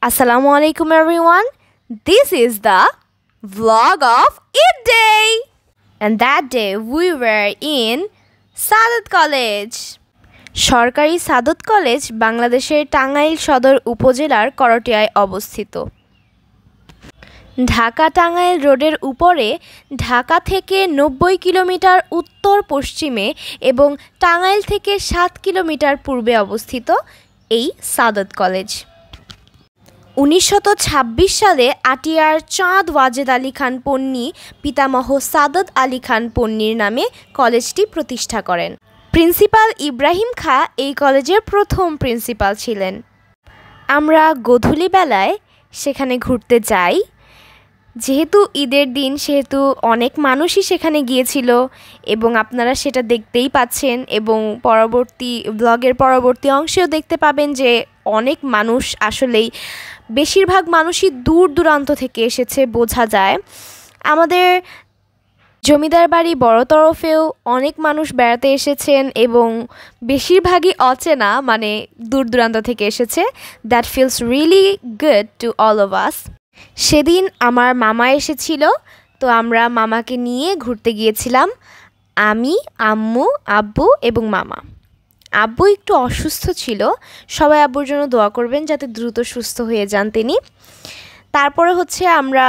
Assalamu alaikum everyone. This is the vlog of Eid Day. And that day we were in Sadat College. সরকারি Sadat college বাংলাদেশের টাঙ্গাইল সদর উপজেলার করটিয়ায় অবস্থিত। ঢাকা টাঙ্গাইল রোডের উপরে ঢাকা থেকে 90 কিলোমিটার উত্তর পশ্চিমে এবং টাঙ্গাইল থেকে 7 কিলোমিটার পূর্বে অবস্থিত এই সাদত কলেজ। 1926 সালে আটিয়ার চাঁদ ওয়াজেদ আলী খান পন্নী পিতামহ সাদত আলী খান পন্নীর নামে কলেজটি প্রতিষ্ঠা করেন। প্রিন্সিপাল ইব্রাহিম খাঁ এই কলেজের প্রথম প্রিন্সিপাল ছিলেন। আমরা গোধূলি বেলায় সেখানে ঘুরতে যাই। যেহেতু ঈদের দিন সেহেতু অনেক মানুষই সেখানে গিয়েছিল এবং আপনারা সেটা দেখতেই পাচ্ছেন এবং ব্লগের পরবর্তী অংশেও দেখতে পাবেন যে অনেক মানুষ আসলেই বেশিরভাগ মানুষই দূর দূরান্ত থেকে এসেছে বোঝা যায়। আমাদের জমিদার বাড়ি বড় তরফেও অনেক মানুষ বেড়াতে এসেছেন এবং বেশিরভাগই অচেনা মানে দূর দূরান্ত থেকে এসেছে। That feels really good to all of us. সেদিন আমার মামা এসেছিল, তো আমরা মামাকে নিয়ে ঘুরতে গিয়েছিলাম। আমি, আম্মু, আব্বু এবং মামা। আব্বু একটু অসুস্থ ছিল, সবাই আব্বুর জন্য দোয়া করবেন যাতে দ্রুত সুস্থ হয়ে যান তিনি। তারপরে আমরা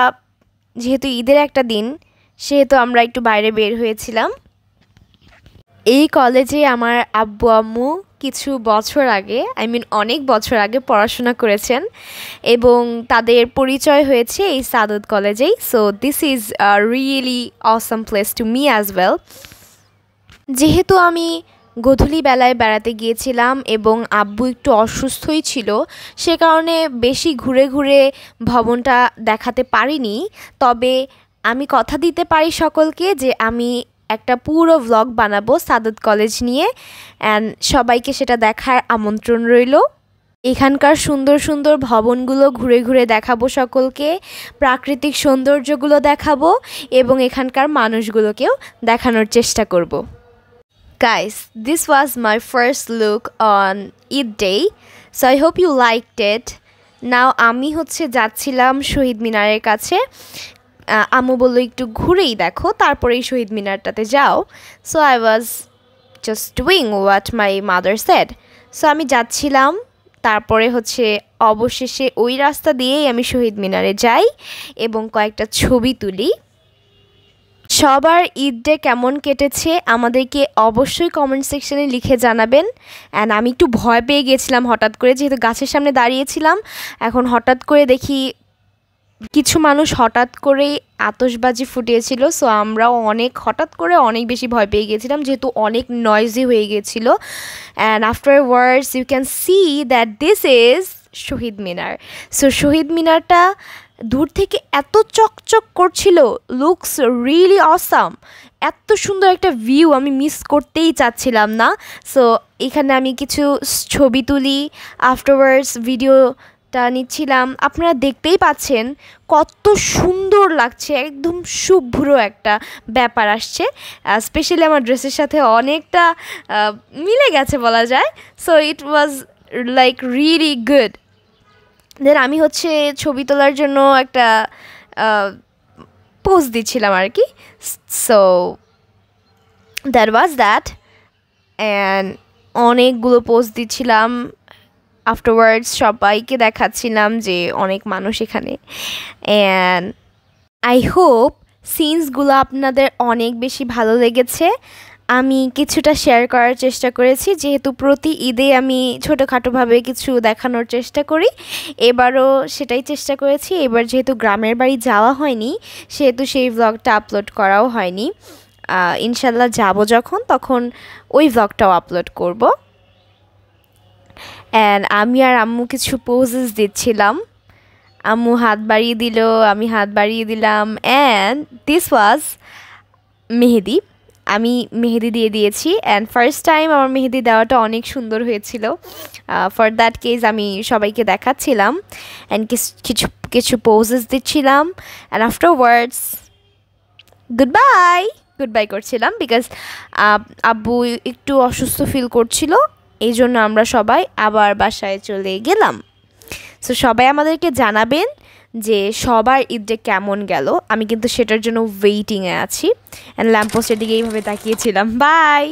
যেহেতু ঈদের একটা দিন সেহেতু আমরা একটু বাইরে বের হয়েছিলাম। এই কলেজে আমার আব্বু আম্মু কিছু বছর আগে অনেক বছর আগে পড়াশোনা করেছেন এবং তাদের পরিচয় হয়েছে এই সাদত কলেজেই। So this is a really awesome place to me as well. যেহেতু আমি গোধূলি বেলায় বেড়াতে গিয়েছিলাম এবং আব্বু একটু অসুস্থই ছিল, সে কারণে বেশি ঘুরে ঘুরে ভবনটা দেখাতে পারিনি। তবে আমি কথা দিতে পারি সকলকে যে আমি একটা পুরো ভ্লগ বানাবো সাদত কলেজ নিয়ে, অ্যান্ড সবাইকে সেটা দেখার আমন্ত্রণ রইল। এখানকার সুন্দর সুন্দর ভবনগুলো ঘুরে ঘুরে দেখাবো সকলকে, প্রাকৃতিক সৌন্দর্যগুলো দেখাবো এবং এখানকার মানুষগুলোকেও দেখানোর চেষ্টা করব। Guys, this was my first look on Eid Day, so I hope you liked it. Now আমি যাচ্ছিলাম শহীদ মিনারের কাছে। আম্মু বলল একটু ঘুরেই দেখো তারপরে এই শহীদ মিনারটাতে যাও। So I was just doing what my mother said. So আমি যাচ্ছিলাম, তারপরে অবশেষে ওই রাস্তা দিয়েই আমি শহীদ মিনারে যাই এবং কয়েকটা ছবি তুলি। সবার ঈদ ডে কেমন কেটেছে আমাদেরকে অবশ্যই কমেন্ট সেকশনে লিখে জানাবেন। অ্যান্ড আমি একটু ভয় পেয়ে গিয়েছিলাম হঠাৎ করে, যেহেতু গাছের সামনে দাঁড়িয়েছিলাম। এখন হঠাৎ করে দেখি কিছু মানুষ হঠাৎ করেই আতশবাজি ফুটিয়েছিল। সো আমরাও হঠাৎ করে অনেক বেশি ভয় পেয়ে গিয়েছিলাম যেহেতু অনেক নয়েজি হয়ে গিয়েছিল। And afterwards you can see that this is Shaheed Minar. So Shaheed মিনারটা দূর থেকে এত চকচক করছিল, লুকস রিয়েলি অসাম। এত সুন্দর একটা ভিউ আমি মিস করতেই চাচ্ছিলাম না। সো এখানে আমি কিছু ছবি তুলি, আফটারওয়ার্ডস ভিডিওটা নিচ্ছিলাম। আপনারা দেখতেই পাচ্ছেন কত সুন্দর লাগছে, একদম শুভ্র একটা ব্যাপার আসছে। স্পেশালি আমার ড্রেসের সাথে অনেকটা মিলে গেছে বলা যায়। So it was like really good. Then আমি ছবি তোলার জন্য একটা পোজ দিচ্ছিলাম আর কি। So that was that, and অনেকগুলো পোজ দিচ্ছিলাম। আফটারওয়ার্ডস সবাইকে দেখাচ্ছিলাম যে অনেক মানুষ এখানে। অ্যান্ড আই হোপ সিনসগুলো আপনাদের অনেক বেশি ভালো লেগেছে। আমি কিছুটা শেয়ার করার চেষ্টা করেছি, যেহেতু প্রতি ঈদে আমি ছোটোখাটোভাবে কিছু দেখানোর চেষ্টা করি। এবারও সেটাই চেষ্টা করেছি। এবার যেহেতু গ্রামের বাড়ি যাওয়া হয়নি সেহেতু সেই ভ্লগটা আপলোড করাও হয়নি। ইনশাল্লাহ যাব যখন তখন ওই ভ্লগটাও আপলোড করব। অ্যান্ড আমি আর আম্মু কিছু পোজেস দিচ্ছিলাম। আম্মু হাত বাড়িয়ে দিল, আমি হাত বাড়িয়ে দিলাম। অ্যান্ড দিস ওয়াজ মেহেদি। আমি মেহেদি দিয়ে দিয়েছি, অ্যান্ড ফার্স্ট টাইম আমার মেহেদি দেওয়াটা অনেক সুন্দর হয়েছিল। ফর দ্যাট কেস আমি সবাইকে দেখাচ্ছিলাম অ্যান্ড কিছু কিছু পোজেস দিচ্ছিলাম। অ্যান্ড আফটারওয়ার্ডস গুড বাই করছিলাম বিকজ আব্বু একটু অসুস্থ ফিল করছিল, এই জন্য আমরা সবাই আবার বাসায় চলে গেলাম। সো সবাই আমাদেরকে জানাবেন যে সবার ঈদটা কেমন গেল। আমি কিন্তু সেটার জন্য ওয়েটিংয়ে আছি। অ্যান্ড ল্যাম্পপোস্টের দিকে এইভাবে তাকিয়েছিলাম। বাই।